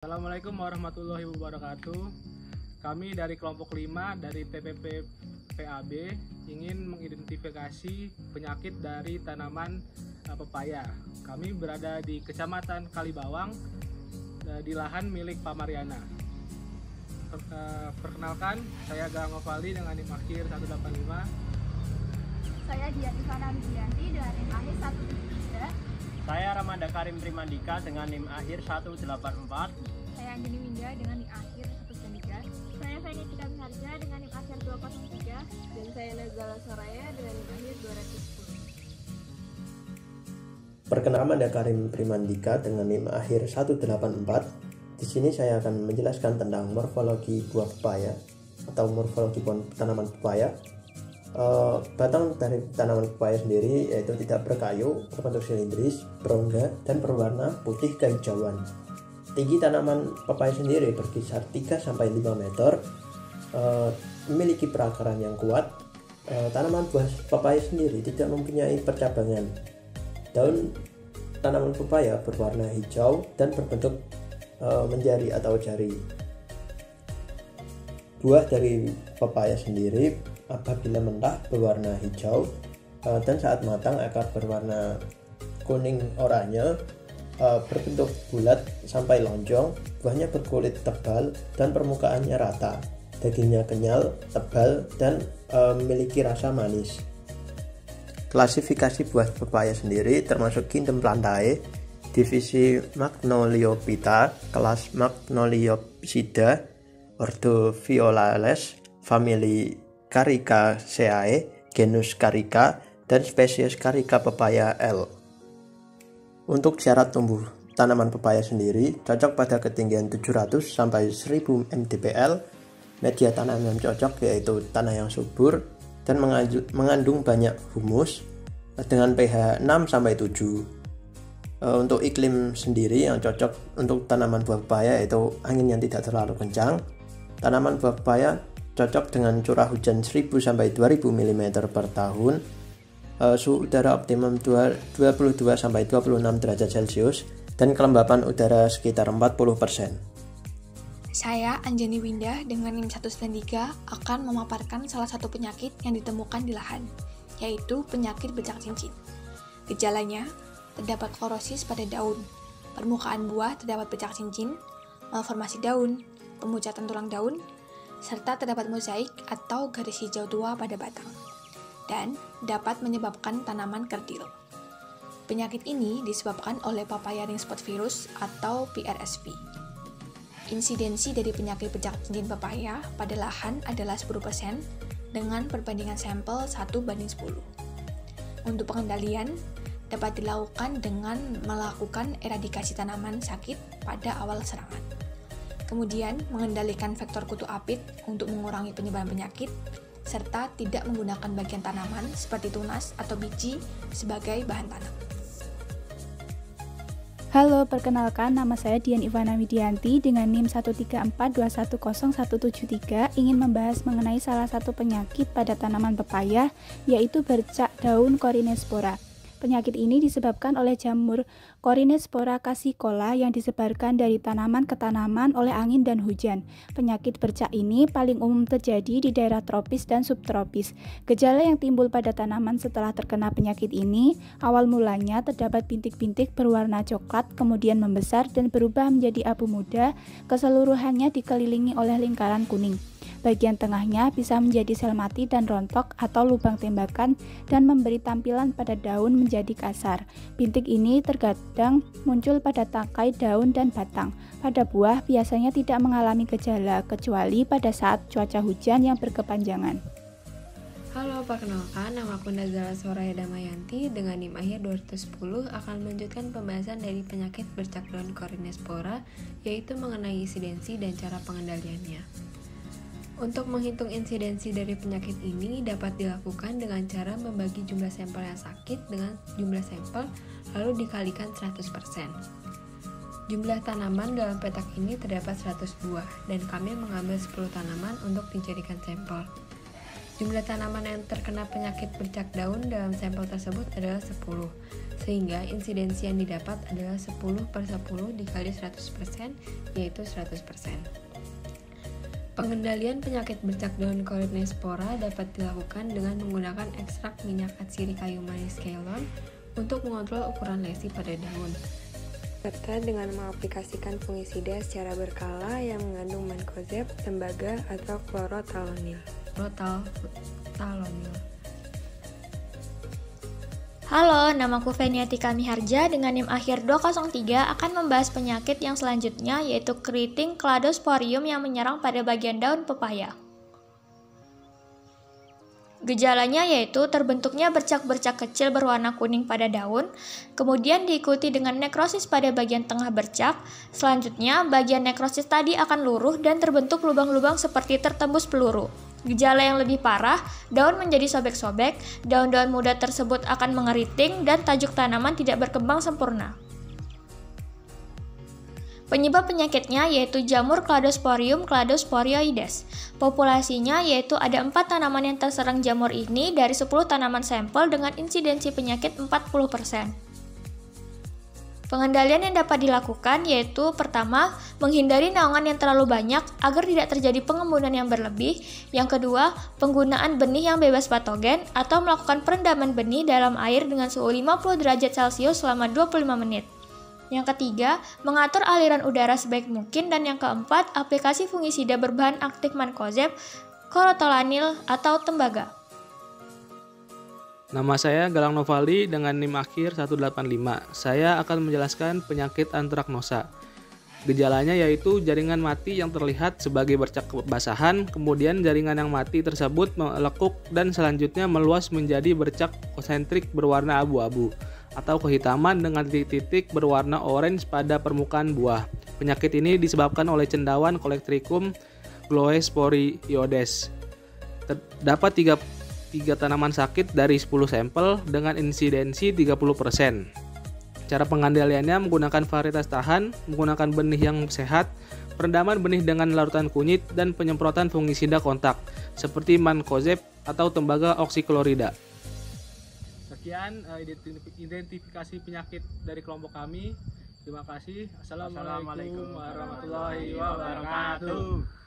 Assalamualaikum warahmatullahi wabarakatuh. Kami dari kelompok 5 dari TPP PAB ingin mengidentifikasi penyakit dari tanaman pepaya. Kami berada di Kecamatan Kalibawang di lahan milik Pak Mariana. Perkenalkan, saya Gang Ovali dengan NIM akhir 185. Saya Dian Ivana Widianti dengan NIM akhir 173. Saya Ramanda Karim Primandika dengan NIM akhir 184. Saya Anjani Winda dengan NIM akhir 193. Saya Venetika Miharja dengan NIM akhir 203. Dan saya Nazala Soraya dengan NIM akhir 210. Perkenalkan, Ramanda Karim Primandika dengan NIM akhir 184. Di sini saya akan menjelaskan tentang morfologi buah pepaya atau morfologi tanaman pepaya. Batang dari tanaman pepaya sendiri yaitu tidak berkayu, berbentuk silindris, berongga, dan berwarna putih kehijauan. Tinggi tanaman pepaya sendiri berkisar 3-5 meter, memiliki perakaran yang kuat. Tanaman buah pepaya sendiri tidak mempunyai percabangan. Daun tanaman pepaya berwarna hijau dan berbentuk menjari atau jari. Buah dari pepaya sendiri apabila mentah berwarna hijau dan saat matang akan berwarna kuning oranye, berbentuk bulat sampai lonjong. Buahnya berkulit tebal dan permukaannya rata. Dagingnya kenyal, tebal, dan memiliki rasa manis. Klasifikasi buah pepaya sendiri termasuk Kingdom Plantae, divisi Magnoliophyta, kelas Magnoliopsida, ordo Violales, famili Caricaceae, genus Carica, dan spesies Carica pepaya L. Untuk syarat tumbuh tanaman pepaya sendiri cocok pada ketinggian 700 sampai 1000 mdpl. Media tanam yang cocok yaitu tanah yang subur dan mengandung banyak humus dengan pH 6 sampai 7. Untuk iklim sendiri yang cocok untuk tanaman buah pepaya yaitu angin yang tidak terlalu kencang. Tanaman buah pepaya cocok dengan curah hujan 1000 sampai 2000 mm per tahun, suhu udara optimum 22 sampai 26 derajat Celcius, dan kelembapan udara sekitar 40%. Saya Anjani Winda dengan NIM 193 akan memaparkan salah satu penyakit yang ditemukan di lahan, yaitu penyakit bercak cincin. Gejalanya, terdapat klorosis pada daun, permukaan buah terdapat bercak cincin, malformasi daun, pemucatan tulang daun, serta terdapat mozaik atau garis hijau tua pada batang, dan dapat menyebabkan tanaman kerdil. Penyakit ini disebabkan oleh papaya ring spot virus atau PRSV. Insidensi dari penyakit bercak cincin pepaya pada lahan adalah 10% dengan perbandingan sampel 1:10. Untuk pengendalian, dapat dilakukan dengan melakukan eradikasi tanaman sakit pada awal serangan. Kemudian, mengendalikan vektor kutu apit untuk mengurangi penyebaran penyakit, serta tidak menggunakan bagian tanaman seperti tunas atau biji sebagai bahan tanam. Halo, perkenalkan nama saya Dian Ivana Widianti dengan NIM 134210173 ingin membahas mengenai salah satu penyakit pada tanaman pepaya, yaitu bercak daun Corinespora. Penyakit ini disebabkan oleh jamur Corinespora cassicola yang disebarkan dari tanaman ke tanaman oleh angin dan hujan. Penyakit bercak ini paling umum terjadi di daerah tropis dan subtropis. Gejala yang timbul pada tanaman setelah terkena penyakit ini, awal mulanya terdapat bintik-bintik berwarna coklat, kemudian membesar dan berubah menjadi abu muda, keseluruhannya dikelilingi oleh lingkaran kuning. Bagian tengahnya bisa menjadi sel mati dan rontok atau lubang tembakan dan memberi tampilan pada daun menjadi kasar. Bintik ini terkadang muncul pada tangkai daun dan batang. Pada buah biasanya tidak mengalami gejala kecuali pada saat cuaca hujan yang berkepanjangan. Halo, perkenalkan, nama aku Nazala Soraya Damayanti dengan NIM akhir 210 akan melanjutkan pembahasan dari penyakit bercak daun Corinespora, yaitu mengenai insidensi dan cara pengendaliannya. Untuk menghitung insidensi dari penyakit ini dapat dilakukan dengan cara membagi jumlah sampel yang sakit dengan jumlah sampel lalu dikalikan 100%. Jumlah tanaman dalam petak ini terdapat 100 buah dan kami mengambil 10 tanaman untuk dijadikan sampel. Jumlah tanaman yang terkena penyakit bercak daun dalam sampel tersebut adalah 10, sehingga insidensi yang didapat adalah 10/10 dikali 100%, yaitu 100%. Pengendalian penyakit bercak daun Corynespora dapat dilakukan dengan menggunakan ekstrak minyak atsiri kayu manis Ceylon untuk mengontrol ukuran lesi pada daun, serta dengan mengaplikasikan fungisida secara berkala yang mengandung mancozeb, tembaga, atau chlorothalonil. Halo, namaku Feniatika Miharja dengan NIM akhir 203 akan membahas penyakit yang selanjutnya yaitu keriting cladosporium yang menyerang pada bagian daun pepaya. Gejalanya yaitu terbentuknya bercak-bercak kecil berwarna kuning pada daun, kemudian diikuti dengan nekrosis pada bagian tengah bercak. Selanjutnya, bagian nekrosis tadi akan luruh dan terbentuk lubang-lubang seperti tertembus peluru. Gejala yang lebih parah, daun menjadi sobek-sobek, daun-daun muda tersebut akan mengeriting, dan tajuk tanaman tidak berkembang sempurna. Penyebab penyakitnya yaitu jamur Cladosporium cladosporioides. Populasinya yaitu ada 4 tanaman yang terserang jamur ini dari 10 tanaman sampel dengan insidensi penyakit 40%. Pengendalian yang dapat dilakukan yaitu pertama, menghindari naungan yang terlalu banyak agar tidak terjadi pengembunan yang berlebih. Yang kedua, penggunaan benih yang bebas patogen atau melakukan perendaman benih dalam air dengan suhu 50 derajat Celcius selama 25 menit. Yang ketiga, mengatur aliran udara sebaik mungkin. Dan yang keempat, aplikasi fungisida berbahan aktif mancozeb, chlorothalonil, atau tembaga. Nama saya Galang Novaldi dengan NIM akhir 185. Saya akan menjelaskan penyakit antraknosa. Gejalanya yaitu jaringan mati yang terlihat sebagai bercak kebasahan, kemudian jaringan yang mati tersebut melekuk dan selanjutnya meluas menjadi bercak konsentrik berwarna abu-abu atau kehitaman dengan titik-titik berwarna orange pada permukaan buah. Penyakit ini disebabkan oleh cendawan Collectrichum gloesporioides. Terdapat 3 tanaman sakit dari 10 sampel dengan insidensi 30%. Cara pengendaliannya menggunakan varietas tahan, menggunakan benih yang sehat, perendaman benih dengan larutan kunyit, dan penyemprotan fungisida kontak seperti mancozeb atau tembaga oksiklorida. Sekian identifikasi penyakit dari kelompok kami. Terima kasih. Assalamualaikum warahmatullahi wabarakatuh.